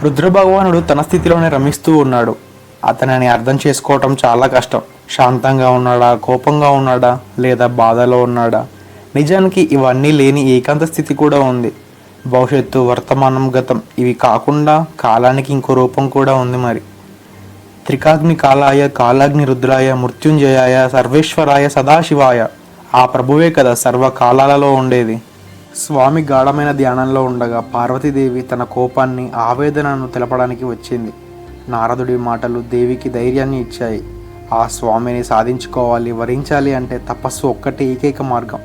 రుద్రభగవానుడు తన స్థితిలోనే రమిస్తూ ఉన్నాడు. అతనిని అర్థం చేసుకోవటం చాలా కష్టం. శాంతంగా ఉన్నాడా, కోపంగా ఉన్నాడా, లేదా బాధలో ఉన్నాడా? నిజానికి ఇవన్నీ లేని ఏకాంత స్థితి కూడా ఉంది. భవిష్యత్తు, వర్తమానం, గతం ఇవి కాకుండా కాలానికి ఇంకో రూపం కూడా ఉంది. మరి త్రికాగ్ని కాలాయ, కాలాగ్ని రుద్రాయ, మృత్యుంజయాయ, సర్వేశ్వరాయ, సదాశివాయ ఆ ప్రభువే కదా సర్వకాలాలలో ఉండేది. స్వామి గాఢమైన ధ్యానంలో ఉండగా పార్వతీదేవి తన కోపాన్ని, ఆవేదనను తెలపడానికి వచ్చింది. నారదుడి మాటలు దేవికి ధైర్యాన్ని ఇచ్చాయి. ఆ స్వామిని సాధించుకోవాలి, వరించాలి అంటే తపస్సు ఒక్కటే ఏకైక మార్గం.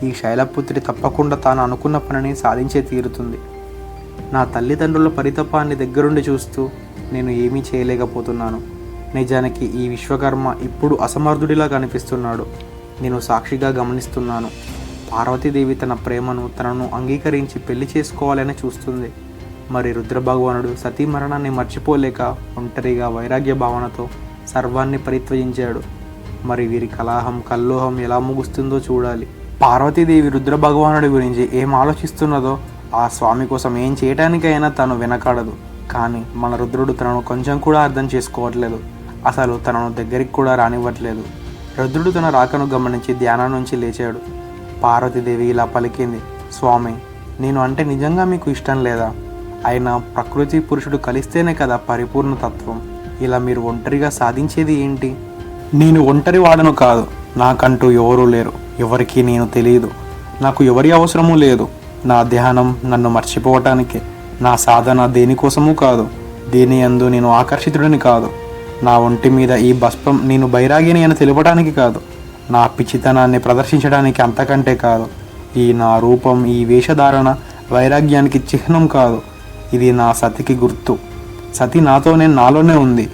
ఈ శైలపుత్రి తప్పకుండా తాను అనుకున్న పనిని సాధించే తీరుతుంది. నా తల్లిదండ్రుల పరితపాన్ని దగ్గరుండి చూస్తూ నేను ఏమీ చేయలేకపోతున్నాను. నిజానికి ఈ విశ్వకర్మ ఇప్పుడు అసమర్థుడిలా కనిపిస్తున్నాడు. నేను సాక్షిగా గమనిస్తున్నాను. పార్వతీదేవి తన ప్రేమను, తనను అంగీకరించి పెళ్లి చేసుకోవాలని చూస్తుంది. మరి రుద్రభగవానుడు సతీ మరణాన్ని మర్చిపోలేక ఒంటరిగా వైరాగ్య భావనతో సర్వాన్ని పరిత్యజించాడు. మరి వీరి కలహం, కల్లోహం ఎలా ముగుస్తుందో చూడాలి. పార్వతీదేవి రుద్రభగవానుడి గురించి ఏం ఆలోచిస్తున్నదో, ఆ స్వామి కోసం ఏం చేయటానికైనా తను వెనకాడదు. కానీ మన రుద్రుడు తనను కొంచెం కూడా అర్థం చేసుకోవట్లేదు. అసలు తనను దగ్గరికి కూడా రానివ్వట్లేదు. రుద్రుడు తన రాకను గమనించి ధ్యానం నుంచి లేచాడు. పార్వతీదేవి ఇలా పలికింది, స్వామి, నేను అంటే నిజంగా మీకు ఇష్టం లేదా? అయినా ప్రకృతి పురుషుడు కలిస్తేనే కదా పరిపూర్ణ తత్వం. ఇలా మీరు ఒంటరిగా సాధించేది ఏంటి? నేను ఒంటరి వాడను కాదు. నాకంటూ ఎవరూ లేరు. ఎవరికి నేను తెలియదు. నాకు ఎవరి అవసరమూ లేదు. నా ధ్యానం నన్ను మర్చిపోవటానికే. నా సాధన దేనికోసమూ కాదు. దేని యందు నేను ఆకర్షితుడిని కాదు. నా ఒంటి మీద ఈ భస్మం నేను బైరాగిని అని తెలుపడానికి కాదు. నా పిచ్చితనాన్ని ప్రదర్శించడానికి అంతకంటే కాదు. ఈ నా రూపం, ఈ వేషధారణ వైరాగ్యానికి చిహ్నం కాదు. ఇది నా సతికి గుర్తు. సతి నాలోనే ఉంది.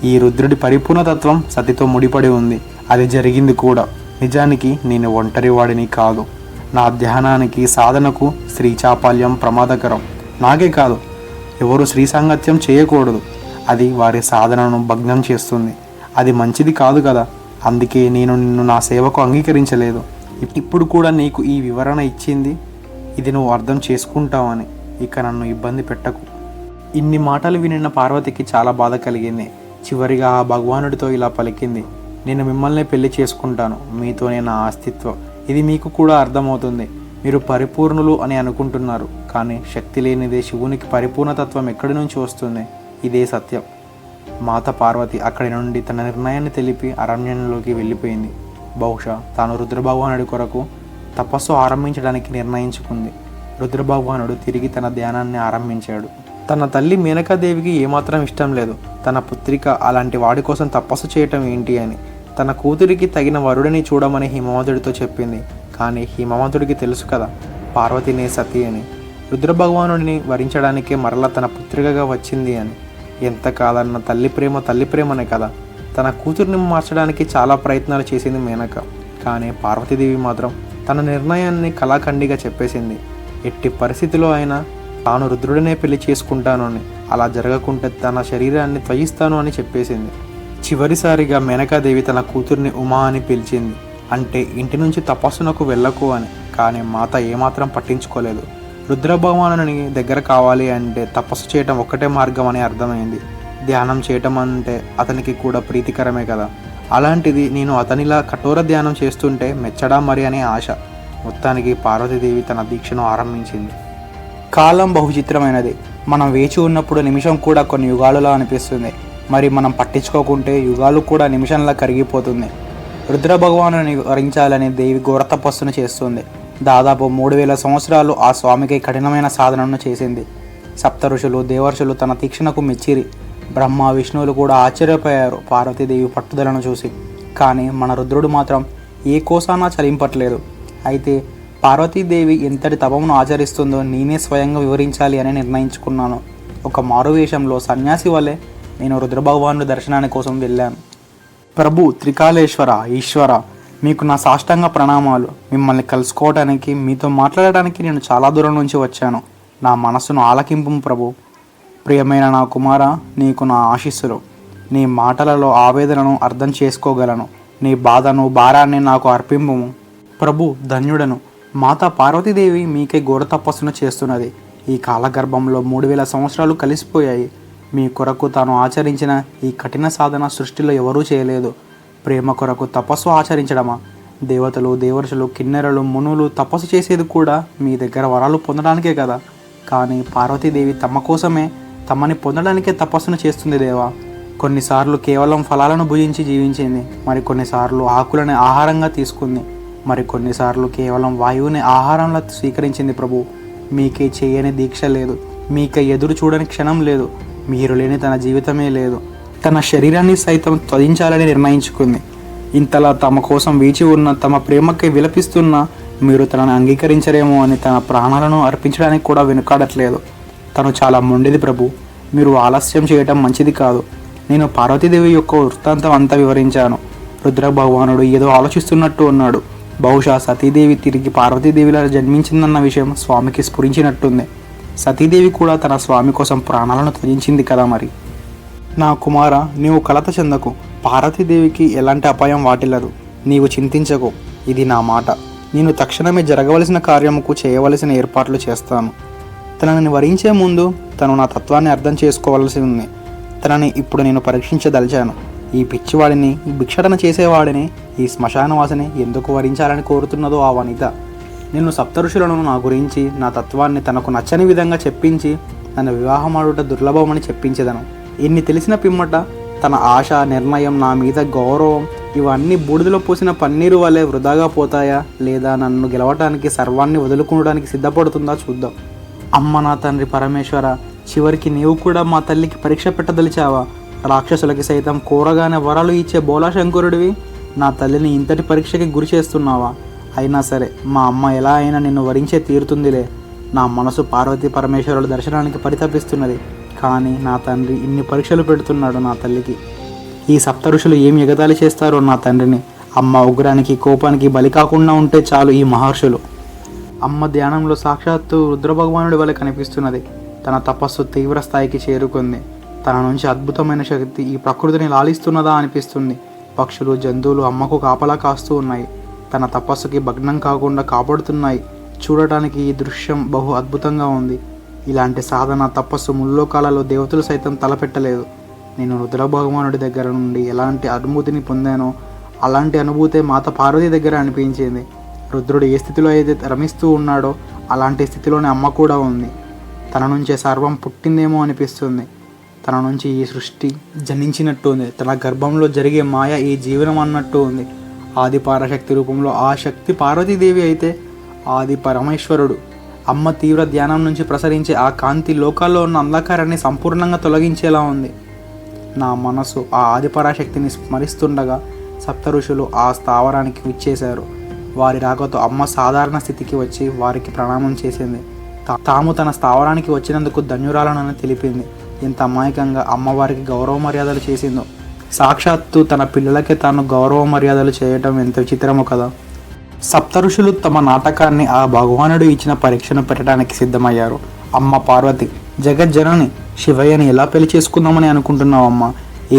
ఈ రుద్రుడి పరిపూర్ణతత్వం సతితో ముడిపడి ఉంది. అది జరిగింది కూడా. నిజానికి నేను ఒంటరి వాడిని కాదు. నా ధ్యానానికి, సాధనకు స్త్రీ చాపల్యం ప్రమాదకరం. నాకే కాదు, ఎవరు స్త్రీ సాంగత్యం చేయకూడదు. అది వారి సాధనను భగ్నం చేస్తుంది. అది మంచిది కాదు కదా. అందుకే నేను నిన్ను నా సేవకు అంగీకరించలేదు. ఇప్పుడు కూడా నీకు ఈ వివరణ ఇచ్చింది ఇది నువ్వు అర్థం చేసుకుంటావని. ఇక నన్ను ఇబ్బంది పెట్టకు. ఇన్ని మాటలు వినిన పార్వతికి చాలా బాధ కలిగింది. చివరిగా ఆ భగవానుడితో ఇలా పలికింది, నేను మిమ్మల్ని పెళ్లి చేసుకుంటాను. మీతోనే నా అస్తిత్వం. ఇది మీకు కూడా అర్థమవుతుంది. మీరు పరిపూర్ణులు అని అనుకుంటున్నారు. కానీ శక్తి లేనిదే శివునికి పరిపూర్ణతత్వం ఎక్కడి నుంచి వస్తుంది? ఇదే సత్యం. మాత పార్వతి అక్కడి నుండి తన నిర్ణయాన్ని తెలిపి అరణ్యంలోకి వెళ్ళిపోయింది. బహుశా తాను రుద్రభగవానుడి కొరకు తపస్సు ఆరంభించడానికి నిర్ణయించుకుంది. రుద్రభగవానుడు తిరిగి తన ధ్యానాన్ని ఆరంభించాడు. తన తల్లి మేనకాదేవికి ఏమాత్రం ఇష్టం లేదు తన పుత్రిక అలాంటి వాడి కోసం తపస్సు చేయటం ఏంటి అని. తన కూతురికి తగిన వరుడిని చూడమని హిమవంతుడితో చెప్పింది. కానీ హిమవంతుడికి తెలుసు కదా పార్వతినే సతి అని. రుద్రభగవానుడిని వరించడానికే మరలా తన పుత్రికగా వచ్చింది అని. ఎంత కాదన్న తల్లి ప్రేమనే కదా. తన కూతుర్ని మార్చడానికి చాలా ప్రయత్నాలు చేసింది మేనక. కానీ పార్వతీదేవి మాత్రం తన నిర్ణయాన్ని కళాఖండిగా చెప్పేసింది. ఎట్టి పరిస్థితిలో అయినా తాను రుద్రుడినే పెళ్లి చేసుకుంటాను అని, అలా జరగకుంటే తన శరీరాన్ని త్వయిస్తాను అని చెప్పేసింది. చివరిసారిగా మేనకాదేవి తన కూతుర్ని ఉమా అని పిలిచింది. అంటే ఇంటి నుంచి తపస్సునకు వెళ్ళకు అని. కానీ మాత ఏమాత్రం పట్టించుకోలేదు. రుద్రభగవానుని దగ్గర కావాలి అంటే తపస్సు చేయటం ఒక్కటే మార్గం అని అర్థమైంది. ధ్యానం చేయటం అంటే అతనికి కూడా ప్రీతికరమే కదా. అలాంటిది నేను అతనిలా కఠోర ధ్యానం చేస్తుంటే మెచ్చడా మరి అనే ఆశ. మొత్తానికి పార్వతీదేవి తన దీక్షను ఆరంభించింది. కాలం బహుచిత్రమైనది. మనం వేచి ఉన్నప్పుడు నిమిషం కూడా కొన్ని యుగాలులా అనిపిస్తుంది. మరి మనం పట్టించుకోకుంటే యుగాలు కూడా నిమిషంలా కరిగిపోతుంది. రుద్రభగవానుని వరించాలని దేవి ఘోర తపస్సును చేస్తుంది. దాదాపు 3000 సంవత్సరాలు ఆ స్వామికి కఠినమైన సాధనను చేసింది. సప్త ఋషులు, దేవర్షులు తన తీక్షణకు మెచ్చిరి. బ్రహ్మ, విష్ణువులు కూడా ఆశ్చర్యపోయారు పార్వతీదేవి పట్టుదలను చూసి. కానీ మన రుద్రుడు మాత్రం ఏ కోసానా చలింపట్లేదు. అయితే పార్వతీదేవి ఎంతటి తపమును ఆచరిస్తుందో నేనే స్వయంగా వివరించాలి అని నిర్ణయించుకున్నాను. ఒక మారువేషంలో సన్యాసి వలె నేను రుద్రభగవానుడి దర్శనాని కోసం వెళ్ళాను. ప్రభు త్రికాలేశ్వర, ఈశ్వర, మీకు నా సాష్టాంగ ప్రణామాలు. మిమ్మల్ని కలుసుకోవడానికి, మీతో మాట్లాడడానికి నేను చాలా దూరం నుంచి వచ్చాను. నా మనస్సును ఆలకింపు ప్రభు. ప్రియమైన నా కుమార, నీకు నా ఆశీస్సులు. నీ మాటలలో ఆవేదనను అర్థం చేసుకోగలను. నీ బాధను, భారాన్ని నాకు అర్పింపుము. ప్రభు ధన్యుడను. మాతా పార్వతీదేవి మీకే ఘోర తపస్సును చేస్తున్నది. ఈ కాలగర్భంలో 3000 సంవత్సరాలు కలిసిపోయాయి. మీ కొరకు తాను ఆచరించిన ఈ కఠిన సాధన సృష్టిలో ఎవరూ చేయలేదు. ప్రేమ కొరకు తపస్సు ఆచరించడమా? దేవతలు, దేవర్షులు, కిన్నెరలు, మునులు తపస్సు చేసేది కూడా మీ దగ్గర వరాలు పొందడానికే కదా. కానీ పార్వతీదేవి తమ కోసమే, తమని పొందడానికే తపస్సును చేస్తుంది దేవా. కొన్నిసార్లు కేవలం ఫలాలను భుజించి జీవించింది, మరికొన్నిసార్లు ఆకులని ఆహారంగా తీసుకుంది, మరికొన్నిసార్లు కేవలం వాయువుని ఆహారంలా స్వీకరించింది. ప్రభు, మీకే చేయని దీక్ష లేదు, మీకే ఎదురు చూడని క్షణం లేదు, మీరు లేని తన జీవితమే లేదు. తన శరీరాన్ని సైతం త్యజించాలని నిర్ణయించుకుంది. ఇంతలా తమ కోసం వేచి ఉన్న, తమ ప్రేమకై విలపిస్తున్న మీరు తనను అంగీకరించరేమో అని తన ప్రాణాలను అర్పించడానికి కూడా వెనుకాడట్లేదు. తను చాలా మొండిది ప్రభు, మీరు ఆలస్యం చేయటం మంచిది కాదు. నేను పార్వతీదేవి యొక్క వృత్తాంతం అంతా వివరించాను. రుద్ర భగవానుడు ఏదో ఆలోచిస్తున్నట్టు ఉన్నాడు. బహుశా సతీదేవి తిరిగి పార్వతీదేవిలా జన్మించిందన్న విషయం స్వామికి స్ఫురించినట్టుంది. సతీదేవి కూడా తన స్వామి కోసం ప్రాణాలను త్యజించింది కదా. మరి నా కుమార, నీవు కలత చెందకు. పార్వతీదేవికి ఎలాంటి అపాయం వాటిల్లదు. నీవు చింతించకు. ఇది నా మాట. నేను తక్షణమే జరగవలసిన కార్యముకు చేయవలసిన ఏర్పాట్లు చేస్తాను. తనని వరించే ముందు తను నా తత్వాన్ని అర్థం చేసుకోవాల్సి ఉంది. తనని ఇప్పుడు నేను పరీక్షించదలిచాను. ఈ పిచ్చివాడిని, ఈ భిక్షాటన చేసేవాడిని, ఈ శ్మశానవాసిని ఎందుకు వరించాలని కోరుతున్నదో ఆ వనిత. నేను సప్తఋషులను నా గురించి, నా తత్వాన్ని తనకు నచ్చని విధంగా చెప్పించి తన వివాహమాడుట దుర్లభమని చెప్పించేదను. ఇన్ని తెలిసిన పిమ్మట తన ఆశ, నిర్ణయం, నా మీద గౌరవం ఇవన్నీ బూడిదలో పోసిన పన్నీరు వలె వృధాగా పోతాయా, లేదా నన్ను గెలవటానికి సర్వాన్ని వదులుకోవడానికి సిద్ధపడుతుందా చూద్దాం. అమ్మ నా తండ్రి పరమేశ్వర, చివరికి నీవు కూడా మా తల్లికి పరీక్ష పెట్టదలిచావా? రాక్షసులకి సైతం కోరగానే వరాలు ఇచ్చే బోలాశంకరుడివి నా తల్లిని ఇంతటి పరీక్షకి గురి చేస్తున్నావా? అయినా సరే మా అమ్మ ఎలా అయినా నిన్ను వరించే తీరుతుందిలే. నా మనసు పార్వతీ పరమేశ్వరుల దర్శనానికి పరితపిస్తున్నది. కానీ నా తండ్రి ఇన్ని పరీక్షలు పెడుతున్నాడు నా తల్లికి. ఈ సప్త ఋషులు ఏం ఎగతాళి చేస్తారో నా తండ్రిని. అమ్మ ఉగ్రానికి, కోపానికి బలి కాకుండా ఉంటే చాలు ఈ మహర్షులు. అమ్మ ధ్యానంలో సాక్షాత్తు రుద్రభగవానుడి వలె కనిపిస్తున్నది. తన తపస్సు తీవ్ర స్థాయికి చేరుకుంది. తన నుంచి అద్భుతమైన శక్తి ఈ ప్రకృతిని లాలిస్తున్నదా అనిపిస్తుంది. పక్షులు, జంతువులు అమ్మకు కాపలా కాస్తూ ఉన్నాయి. తన తపస్సుకి భగ్నం కాకుండా కాపాడుతున్నాయి. చూడటానికి ఈ దృశ్యం బహు అద్భుతంగా ఉంది. ఇలాంటి సాధన, తపస్సు ముల్లోకాలలో దేవతలు సైతం తలపెట్టలేదు. నేను రుద్ర భగవానుడి దగ్గర నుండి ఎలాంటి అనుభూతిని పొందానో అలాంటి అనుభూతే మాత పార్వతి దగ్గర అనిపించింది. రుద్రుడు ఏ స్థితిలో అయితే రమిస్తూ ఉన్నాడో అలాంటి స్థితిలోనే అమ్మ కూడా ఉంది. తన నుంచే సర్వం పుట్టిందేమో అనిపిస్తుంది. తన నుంచి ఈ సృష్టి జనించినట్టు ఉంది. తన గర్భంలో జరిగే మాయ ఈ జీవనం అన్నట్టు ఉంది. ఆది పరాశక్తి రూపంలో ఆ శక్తి పార్వతీదేవి అయితే ఆది పరమేశ్వరుడు. అమ్మ తీవ్ర ధ్యానం నుంచి ప్రసరించే ఆ కాంతి లోకాల్లో ఉన్న అంధకారాన్ని సంపూర్ణంగా తొలగించేలా ఉంది. నా మనసు ఆ ఆదిపరాశక్తిని స్మరిస్తుండగా సప్త ఋషులు ఆ స్థావరానికి విచ్చేశారు. వారి రాకతో అమ్మ సాధారణ స్థితికి వచ్చి వారికి ప్రణామం చేసింది. తాము తన స్థావరానికి వచ్చినందుకు ధన్యురాలనని తెలిపింది. ఎంత అమాయకంగా అమ్మవారికి గౌరవ మర్యాదలు చేసిందో. సాక్షాత్తు తన పిల్లలకే తాను గౌరవ మర్యాదలు చేయటం ఎంత విచిత్రమో కదా. సప్త ఋషులు తమ నాటకాన్ని ఆ భగవానుడు ఇచ్చిన పరీక్షను పెట్టడానికి సిద్ధమయ్యారు. అమ్మ పార్వతి, జగజ్జనని శివయ్యని ఎలా పెళ్లి చేసుకుందామని అనుకుంటున్నావమ్మ?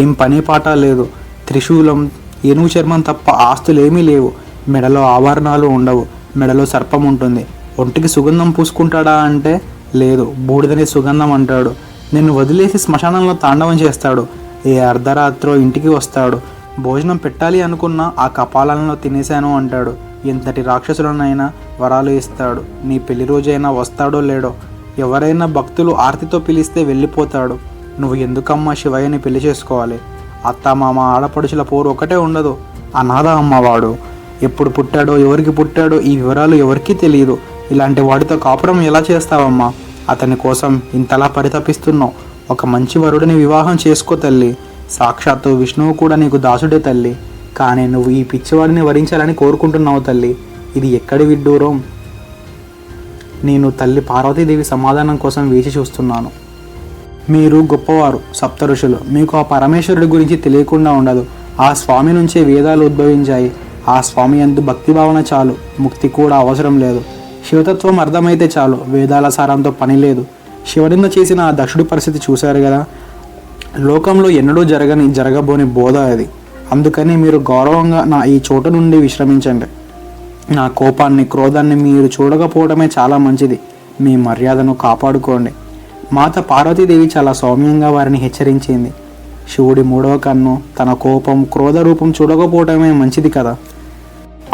ఏం పని పాట లేదు. త్రిశూలం, ఏనుగు చర్మం తప్ప ఆస్తులేమీ లేవు. మెడలో ఆభరణాలు ఉండవు. మెడలో సర్పం ఉంటుంది. ఒంటికి సుగంధం పూసుకుంటాడా అంటే లేదు, బూడిదని సుగంధం అంటాడు. నిన్ను వదిలేసి శ్మశానంలో తాండవం చేస్తాడు. ఏ అర్ధరాత్రో ఇంటికి వస్తాడు. భోజనం పెట్టాలి అనుకున్నా ఆ కపాలంలో తినేశాను అంటాడు. ఎంతటి రాక్షసులనైనా వరాలు ఇస్తాడు. నీ పెళ్లి రోజైనా వస్తాడో లేడో. ఎవరైనా భక్తులు ఆర్తితో పిలిస్తే వెళ్ళిపోతాడు. నువ్వు ఎందుకమ్మా శివయ్యని పెళ్లి చేసుకోవాలి? అత్త, మామ, ఆడపడుచుల పోరు ఒకటే ఉండదు. అనాథ అమ్మవాడు. ఎప్పుడు పుట్టాడో, ఎవరికి పుట్టాడో ఈ వివరాలు ఎవరికీ తెలియదు. ఇలాంటి వాడితో కాపురం ఎలా చేస్తావమ్మా? అతని కోసం ఇంతలా పరితపిస్తున్నావు. ఒక మంచి వరుడిని వివాహం చేసుకో తల్లి. సాక్షాత్తు విష్ణువు కూడా నీకు దాసుడే తల్లి. కానీ నువ్వు ఈ పిచ్చివాడిని వరించాలని కోరుకుంటున్నావు తల్లి. ఇది ఎక్కడి విడ్డూరం? నేను తల్లి పార్వతీదేవి సమాధానం కోసం వేచి చూస్తున్నాను. మీరు గొప్పవారు సప్త ఋషులు. మీకు ఆ పరమేశ్వరుడి గురించి తెలియకుండా ఉండదు. ఆ స్వామి నుంచే వేదాలు ఉద్భవించాయి. ఆ స్వామి యందు భక్తిభావన చాలు. ముక్తి కూడా అవసరం లేదు. శివతత్వం అర్థమైతే చాలు. వేదాల సారంతో పని లేదు. శివనింద చేసిన ఆ దక్షుడి పరిస్థితి చూశారు కదా. లోకంలో ఎన్నడూ జరగబోని బోధ అది. అందుకని మీరు గౌరవంగా నా ఈ చోటు నుండి విశ్రమించండి. నా కోపాన్ని, క్రోధాన్ని మీరు చూడకపోవడమే చాలా మంచిది. మీ మర్యాదను కాపాడుకోండి. మాత పార్వతీదేవి చాలా సౌమ్యంగా వారిని హెచ్చరించింది. శివుడి మూడవ కన్ను తన కోపం, క్రోధ రూపం చూడకపోవటమే మంచిది కదా.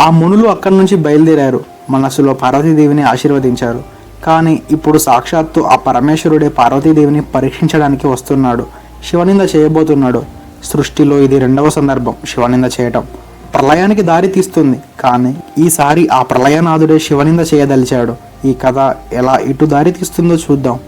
ఆ మునులు అక్కడి నుంచి బయలుదేరారు. మనసులో పార్వతీదేవిని ఆశీర్వదించారు. కానీ ఇప్పుడు సాక్షాత్తు ఆ పరమేశ్వరుడే పార్వతీదేవిని పరీక్షించడానికి వస్తున్నాడు. శివనింద చేయబోతున్నాడు. సృష్టిలో ఇది రెండవ సందర్భం శివనింద చేయటం. ప్రళయానికి దారి తీస్తుంది. కానీ ఈసారి ఆ ప్రళయనాథుడే శివనింద చేయదలిచాడు. ఈ కథ ఎలా ఇటు దారి తీస్తుందో చూద్దాం.